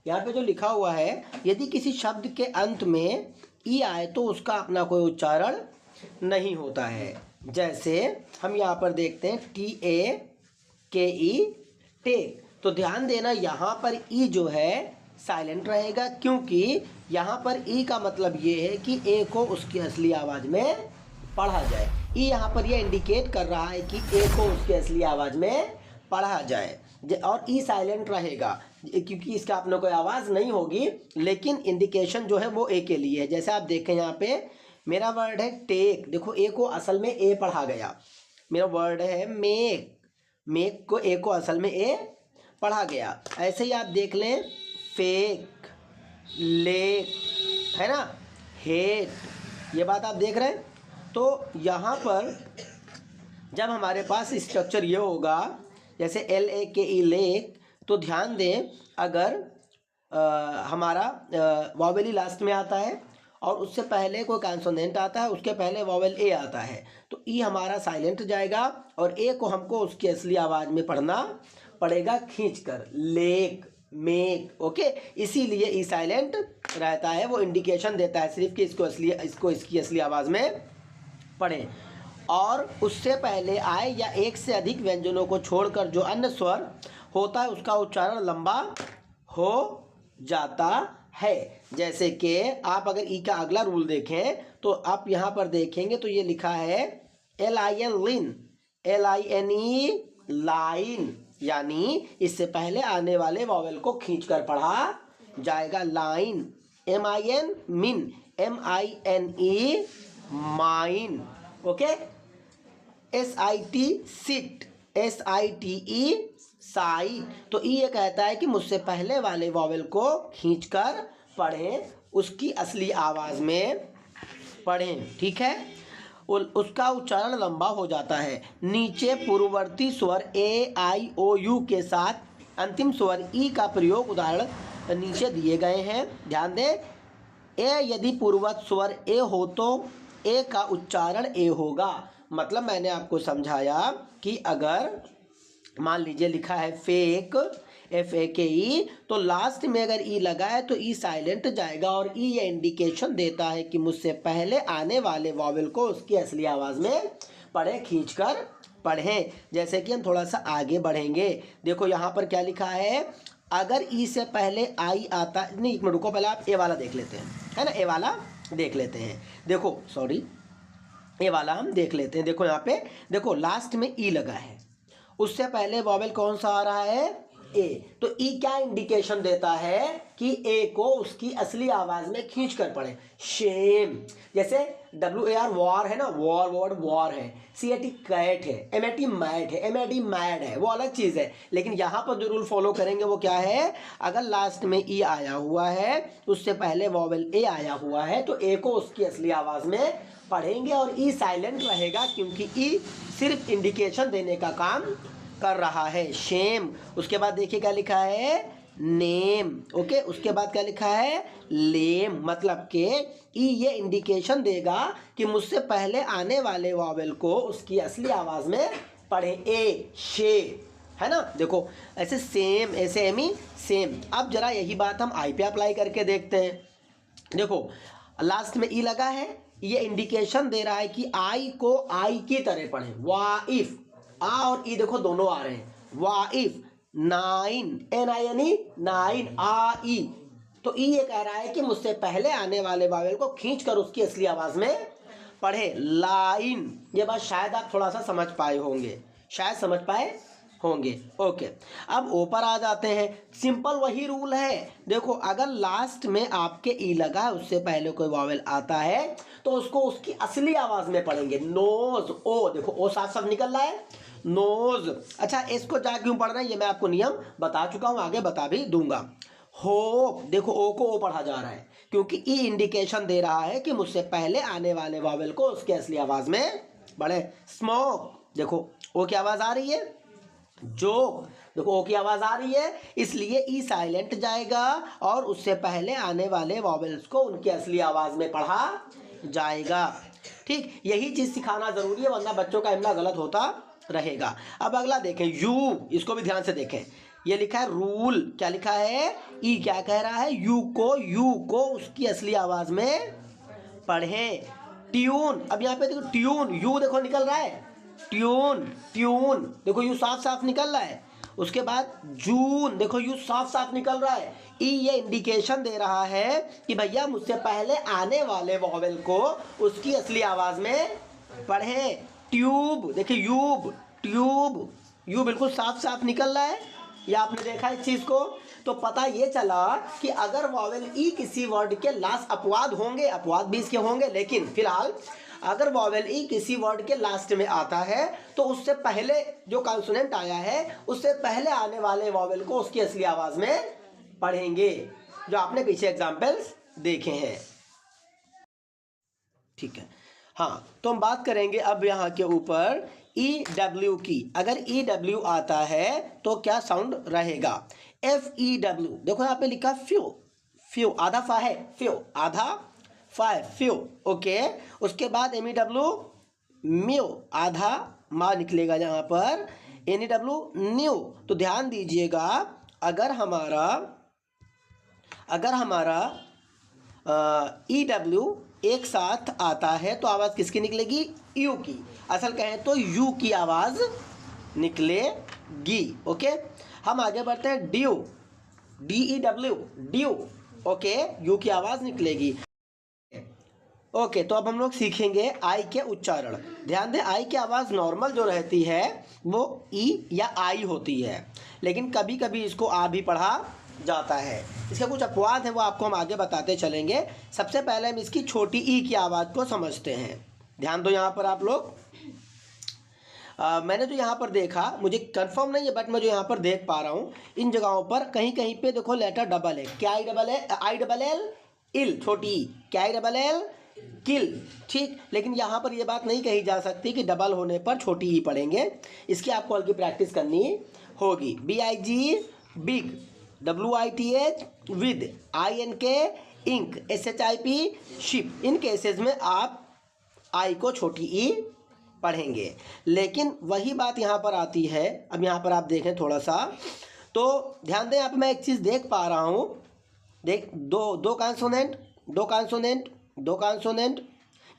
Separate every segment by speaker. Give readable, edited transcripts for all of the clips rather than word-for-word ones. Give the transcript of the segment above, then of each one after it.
Speaker 1: यहाँ पे जो लिखा हुआ है, यदि किसी शब्द के अंत में ई आए तो उसका अपना कोई उच्चारण नहीं होता है। जैसे हम यहाँ पर देखते हैं TAKE टेक, तो ध्यान देना यहाँ पर ई जो है साइलेंट रहेगा, क्योंकि यहाँ पर ई का मतलब ये है कि ए को उसकी असली आवाज़ में पढ़ा जाए। ई यहाँ पर ये इंडिकेट कर रहा है कि ए को उसकी असली आवाज़ में पढ़ा जाए, और ई साइलेंट रहेगा क्योंकि इसका अपना कोई आवाज़ नहीं होगी, लेकिन इंडिकेशन जो है वो ए के लिए है। जैसे आप देखें यहाँ पे मेरा वर्ड है टेक, देखो ए को असल में ए पढ़ा गया। मेरा वर्ड है मेक, मेक को ए को असल में ए पढ़ा गया। ऐसे ही आप देख लें फेक, लेक, है ना, हेट, ये बात आप देख रहे हैं। तो यहाँ पर जब हमारे पास स्ट्रक्चर ये होगा जैसे LAKE लेक, तो ध्यान दें अगर हमारा वॉवेल लास्ट में आता है और उससे पहले कोई कॉन्सोनेंट आता है, उसके पहले वॉवेल ए आता है, तो ई हमारा साइलेंट जाएगा और ए को हमको उसकी असली आवाज़ में पढ़ना पड़ेगा खींचकर, लेक, मेक, ओके। इसीलिए ई साइलेंट रहता है, वो इंडिकेशन देता है सिर्फ कि इसको इसकी असली आवाज़ में पढ़ें। और उससे पहले आए या एक से अधिक व्यंजनों को छोड़कर जो अन्य स्वर होता है उसका उच्चारण लंबा हो जाता है। जैसे कि आप अगर ई का अगला रूल देखें तो आप यहाँ पर देखेंगे तो ये लिखा है LIN लिन, LINE लाइन, यानी इससे पहले आने वाले वॉवेल को खींचकर पढ़ा जाएगा। Line, MIN min, MINE mine, okay. SIT sit, SITE साई, तो ये कहता है कि मुझसे पहले वाले वॉवेल को खींचकर पढ़ें, उसकी असली आवाज़ में पढ़ें, ठीक है। उसका उच्चारण लंबा हो जाता है। नीचे पूर्ववर्ती स्वर AIOU के साथ अंतिम स्वर ई का प्रयोग उदाहरण नीचे दिए गए हैं, ध्यान दें। ए यदि पूर्ववर्ती स्वर ए हो तो ए का उच्चारण ए होगा। मतलब मैंने आपको समझाया कि अगर मान लीजिए लिखा है फेक, FAKE, तो लास्ट में अगर ई लगा है तो ई साइलेंट जाएगा और ई ये इंडिकेशन देता है कि मुझसे पहले आने वाले वॉवेल को उसकी असली आवाज़ में पढ़ें, खींचकर पढ़ें। जैसे कि हम थोड़ा सा आगे बढ़ेंगे, देखो यहाँ पर क्या लिखा है, अगर ई से पहले आई आता, नहीं एक मिनट रुको, पहले आप ए वाला देख लेते हैं, है ना, ए वाला देख लेते हैं। देखो सॉरी, ए वाला हम देख लेते हैं। देखो यहाँ पे देखो लास्ट में ई लगा है, उससे पहले वॉवेल कौन सा आ रहा है, ए, तो ई क्या इंडिकेशन देता है कि ए को उसकी असली आवाज में खींच कर पढ़े। शेम, जैसे WAR वॉर है ना, वॉर वर्ड वॉर है, CAT कैट है, MAT मैट है, MAD मैड है, वो अलग चीज है। लेकिन यहाँ पर जो रूल फॉलो करेंगे वो क्या है, अगर लास्ट में ई आया हुआ है, उससे पहले वॉवेल ए आया हुआ है, तो ए को उसकी असली आवाज में पढ़ेंगे और ई साइलेंट रहेगा, क्योंकि ई सिर्फ इंडिकेशन देने का काम कर रहा है। शेम, उसके बाद देखिए क्या लिखा है, नेम, ओके। उसके बाद क्या लिखा है, लेम, मतलब कि ई ये इंडिकेशन देगा कि मुझसे पहले आने वाले वॉवेल को उसकी असली आवाज में पढ़े। ए, शे, है ना। देखो ऐसे सेम, ऐसे एम ही सेम। अब जरा यही बात हम आई पे अप्लाई करके देखते हैं। देखो लास्ट में ई लगा है, ये इंडिकेशन दे रहा है कि आई को आई की तरह पढ़ें। वाइफ, आ और ई देखो दोनों आ रहे हैं, वाइफ। नाइन, NINE नाइन, आ ई, तो ई ये कह रहा है कि मुझसे पहले आने वाले वावेल को खींचकर उसकी असली आवाज में पढ़े। लाइन, ये बात शायद आप थोड़ा सा समझ पाए होंगे, शायद समझ पाए होंगे, ओके। अब ऊपर आ जाते हैं, सिंपल वही रूल है। देखो अगर लास्ट में आपके ई लगा है, उससे पहले कोई वावेल आता है, तो उसको उसकी असली आवाज में पढ़ेंगे। नोज, ओ, देखो ओ साथ साथ निकल रहा है, नोज। अच्छा इसको जा क्यों पढ़ रहे हैं, ये मैं आपको नियम बता चुका हूं, आगे बता भी दूंगा। होप, देखो ओ को ओ पढ़ा जा रहा है, क्योंकि ई इंडिकेशन दे रहा है कि मुझसे पहले आने वाले वावेल को उसके असली आवाज में पढ़े। स्मोक, देखो ओ की आवाज आ रही है, जो, देखो ओ की आवाज आ रही है, इसलिए ई साइलेंट जाएगा और उससे पहले आने वाले वॉवेल्स को उनकी असली आवाज में पढ़ा जाएगा। ठीक, यही चीज सिखाना जरूरी है, वरना बच्चों का इमला गलत होता रहेगा। अब अगला देखें, यू, इसको भी ध्यान से देखें। ये लिखा है रूल, क्या लिखा है, ई क्या कह रहा है, यू को उसकी असली आवाज में पढ़ें। ट्यून, अब यहाँ पे देखो ट्यून, यू देखो निकल रहा है, ट्यून देखो यू साफ साफ निकल रहा है। उसके बाद जून, देखो यू साफ साफ निकल रहा है। ई ये इंडिकेशन दे रहा है कि भैया मुझसे पहले आने वाले वॉवेल को उसकी असली आवाज में पढ़ें। ट्यूब, देखिए ट्यूब यू बिल्कुल साफ साफ निकल रहा है। ये आपने देखा इस चीज को, तो पता ये चला कि अगर वॉवेल ई किसी वर्ड के लास्ट अपवाद होंगे, अपवाद भी इसके होंगे, लेकिन फिलहाल अगर वॉवेल ई किसी वर्ड के लास्ट में आता है तो उससे पहले जो कॉन्सोनेंट आया है उससे पहले आने वाले वॉवेल को उसकी असली आवाज में पढ़ेंगे, जो आपने पीछे एग्जाम्पल्स देखे हैं। ठीक है, हाँ, तो हम बात करेंगे अब यहाँ के ऊपर ई डब्ल्यू की। अगर ई डब्ल्यू आता है तो क्या साउंड रहेगा, एफ ई डब्ल्यू, देखो यहाँ पे लिखा फ्यू आधा फा है, फ्यू आधा फा है, फ्यू, ओके। उसके बाद एम ई डब्ल्यू म्यू आधा मा निकलेगा यहाँ पर, एन ई डब्ल्यू न्यू। तो ध्यान दीजिएगा, अगर हमारा ई डब्ल्यू एक साथ आता है तो आवाज़ किसकी निकलेगी, यू की। असल कहें तो यू की आवाज़ निकलेगी, ओके। हम आगे बढ़ते हैं, due, D E W, due, okay, you की आवाज़ निकलेगी, ओके। तो अब हम लोग सीखेंगे आई के उच्चारण। ध्यान दें, आई की आवाज़ नॉर्मल जो रहती है वो ई या आई होती है, लेकिन कभी कभी इसको आ भी पढ़ा जाता है। इसके कुछ अपवाद हैं, वो आपको हम आगे बताते चलेंगे। सबसे पहले हम इसकी छोटी ई की आवाज़ को समझते हैं। ध्यान दो यहाँ पर आप लोग, मैंने जो यहाँ पर देखा, मुझे कंफर्म नहीं है बट मैं जो यहाँ पर देख पा रहा हूँ, इन जगहों पर कहीं कहीं पे देखो लेटर डबल है। क्या आई डबल एल इल, छोटी ई, क्या आई डबल एल किल, ठीक। लेकिन यहाँ पर ये बात नहीं कही जा सकती कि डबल होने पर छोटी ई पढ़ेंगे, इसकी आपको हल्की प्रैक्टिस करनी होगी। B I G big, WITH with, INK ink, SHIP ship, इन केसेस में आप आई को छोटी ई पढ़ेंगे। लेकिन वही बात यहाँ पर आती है, अब यहाँ पर आप देखें थोड़ा सा, तो ध्यान दें, यहाँ पर मैं एक चीज़ देख पा रहा हूँ, देख दो कॉन्सोनेंट,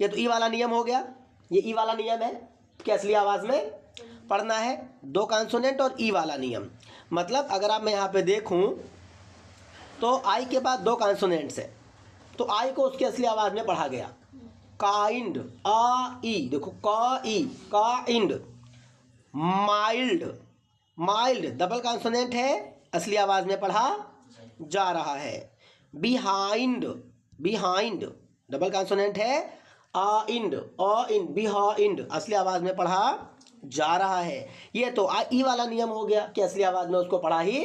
Speaker 1: ये तो ई वाला नियम हो गया, ये ई वाला नियम है कि असली आवाज़ में पढ़ना है, दो कॉन्सोनेंट और ई वाला नियम। मतलब अगर आप मैं यहाँ पे देखूँ तो आई के बाद दो कॉन्सोनेंट्स है, तो आई को उसकी असली आवाज़ में पढ़ा गया। काइंड, आ ई, देखो का ई, काइंड। माइल्ड डबल कॉन्सोनेंट है, असली आवाज़ में पढ़ा जा रहा है। बिहाइंड डबल कॉन्सोनेंट है, आ इंड, बिहाइंड, असली आवाज़ में पढ़ा जा रहा है। ये तो ई वाला नियम हो गया कि असली आवाज़ में उसको पढ़ा ही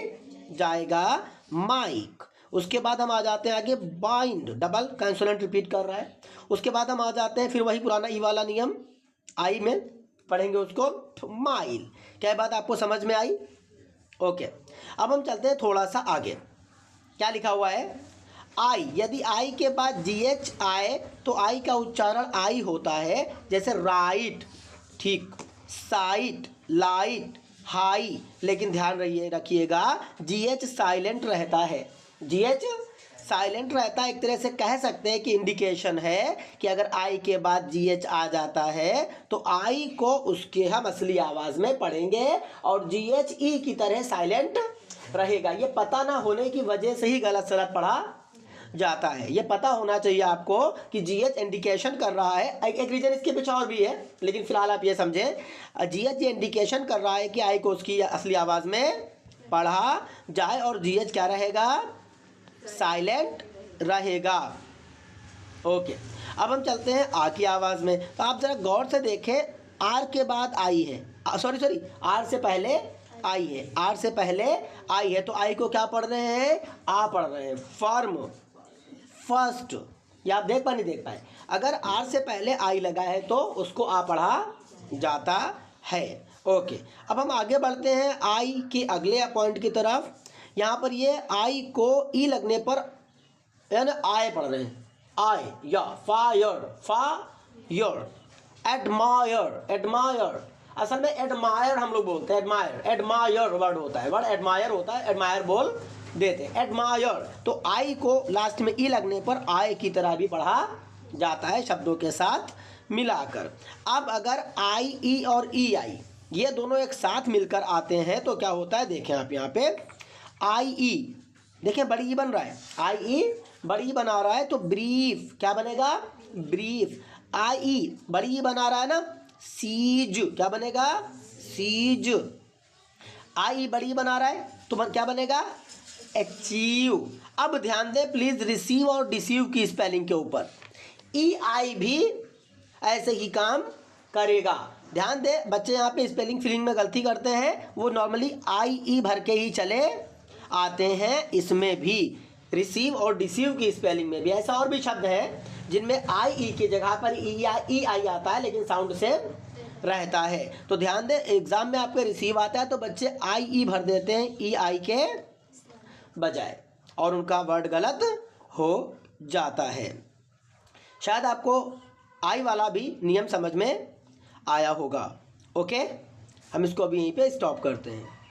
Speaker 1: जाएगा। माइक, उसके बाद हम आ जाते हैं आगे, बाइंड, डबल कंसोनेंट रिपीट कर रहा है। उसके बाद हम आ जाते हैं फिर वही पुराना ई वाला नियम, आई में पढ़ेंगे उसको, माइल। क्या बात आपको समझ में आई, ओके। अब हम चलते हैं थोड़ा सा आगे, क्या लिखा हुआ है, आई। यदि आई के बाद GH आए तो आई का उच्चारण आई होता है, जैसे राइट, ठीक, साइट, लाइट, हाई। लेकिन ध्यान रखिएगा, GH साइलेंट रहता है, GH साइलेंट रहता है। एक तरह से कह सकते हैं कि इंडिकेशन है कि अगर आई के बाद GH आ जाता है तो आई को उसके हम असली आवाज़ में पढ़ेंगे और GH ई की तरह साइलेंट रहेगा। ये पता ना होने की वजह से ही गलत सलत पढ़ा जाता है। ये पता होना चाहिए आपको कि GH इंडिकेशन कर रहा है। एक रीजन इसके पीछे और भी है, लेकिन फिलहाल आप ये समझें, GH ये इंडिकेशन कर रहा है कि आई को उसकी असली आवाज़ में पढ़ा जाए और GH क्या रहेगा, साइलेंट रहेगा, ओके। अब हम चलते हैं आ की आवाज़ में। तो आप ज़रा गौर से देखें, आर के बाद आई है, सॉरी आर से पहले आई है, आर से पहले आई है, तो आई को क्या पढ़ रहे हैं, आ पढ़ रहे हैं। फर्म, फर्स्ट, ये आप देख पाए नहीं देख पाए, अगर आर से पहले आई लगा है तो उसको आ पढ़ा जाता है, ओके। अब हम आगे बढ़ते हैं आई के अगले पॉइंट की तरफ। यहाँ पर ये आई को ई लगने पर यानी आए पढ़ रहे हैं, आए, या फायर, एडमायर, असल में एडमायर हम लोग बोलते हैं, एडमायर वर्ड होता है, वर्ड एडमायर होता है, एडमायर बोल देते हैं, एडमायर। तो आई को लास्ट में ई लगने पर आय की तरह भी पढ़ा जाता है शब्दों के साथ मिलाकर। अब अगर आई ई और ई आई ये दोनों एक साथ मिलकर आते हैं तो क्या होता है, देखें आप यहाँ पे आई ई, देखें बड़ी ई बन रहा है, आई ई बड़ी ई बना रहा है तो ब्रीफ क्या बनेगा, ब्रीफ। आई ई बड़ी ई बना रहा है ना, सीज क्या बनेगा, सीज। आई ई बड़ी ई बना रहा है तो क्या बनेगा, अचीव। अब ध्यान दें प्लीज रिसीव और डिसीव की स्पेलिंग के ऊपर, ई आई भी ऐसे ही काम करेगा। ध्यान दें बच्चे यहाँ पे स्पेलिंग फिलिंग में गलती करते हैं, वो नॉर्मली आई ई भर के ही चले आते हैं। इसमें भी रिसीव और डिसीव की स्पेलिंग में भी ऐसा और भी शब्द हैं जिनमें आई ई की जगह पर ई आई आता है लेकिन साउंड सेम रहता है। तो ध्यान दें एग्जाम में आपके रिसीव आता है तो बच्चे आई ई भर देते हैं ई आई के बजाय और उनका वर्ड गलत हो जाता है। शायद आपको आई वाला भी नियम समझ में आया होगा। ओके, हम इसको अभी यहीं पे स्टॉप करते हैं।